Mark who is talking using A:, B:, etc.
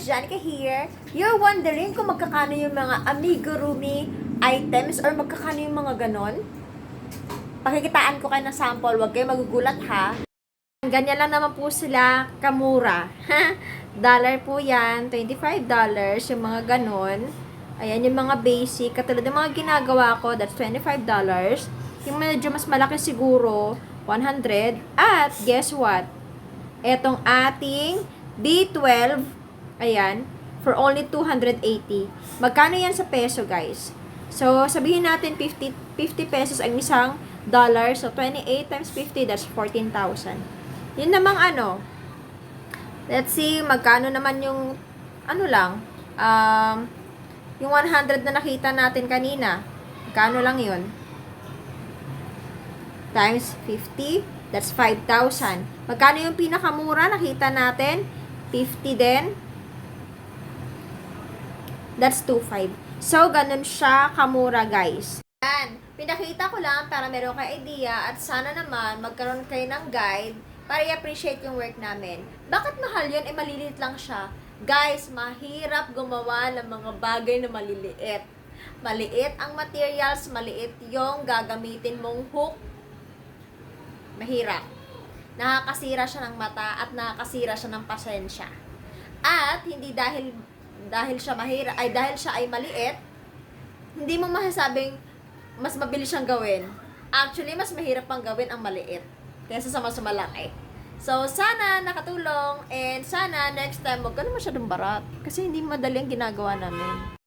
A: guys, Janica here. You're wondering kung magkakano yung mga amigurumi items or magkakano yung mga ganon? Pakikitaan ko kayo ng sample, huwag kayo magugulat ha. Ganyan lang naman po sila kamura. Dollar po yan, $25, yung mga ganon. Ayan, yung mga basic, katulad ng mga ginagawa ko, that's $25. Yung medyo mas malaki siguro, 100. At guess what? Etong ating B12, ayan, for only 280. Magkano yan sa peso, guys? So, sabihin natin 50 pesos ang isang dollar. So, 28 times 50, that's 14,000. Yun namang ano, let's see, magkano naman yung, ano lang, yung 100 na nakita natin kanina. Magkano lang yun? Times 50, that's 5,000. Magkano yung pinakamura nakita natin? 50 din. That's 2,500. So, ganun siya kamura, guys. Yan. Pinakita ko lang para meron kayo idea at sana naman magkaroon kayo ng guide para i-appreciate yung work namin. Bakit mahal yun? Maliliit lang siya. Guys, mahirap gumawa ng mga bagay na maliliit. Maliit ang materials, maliit yung gagamitin mong hook. Mahirap. Nakakasira siya ng mata at nakakasira siya ng pasensya. At hindi dahil siya mahirap, ay dahil siya ay maliit, hindi mo masasabing mas mabilis siyang gawin. Actually, mas mahirap pang gawin ang maliit kaysa sa mas malaki. So, sana nakatulong and sana next time, huwag ka na masyadong barat kasi hindi madali ang ginagawa namin.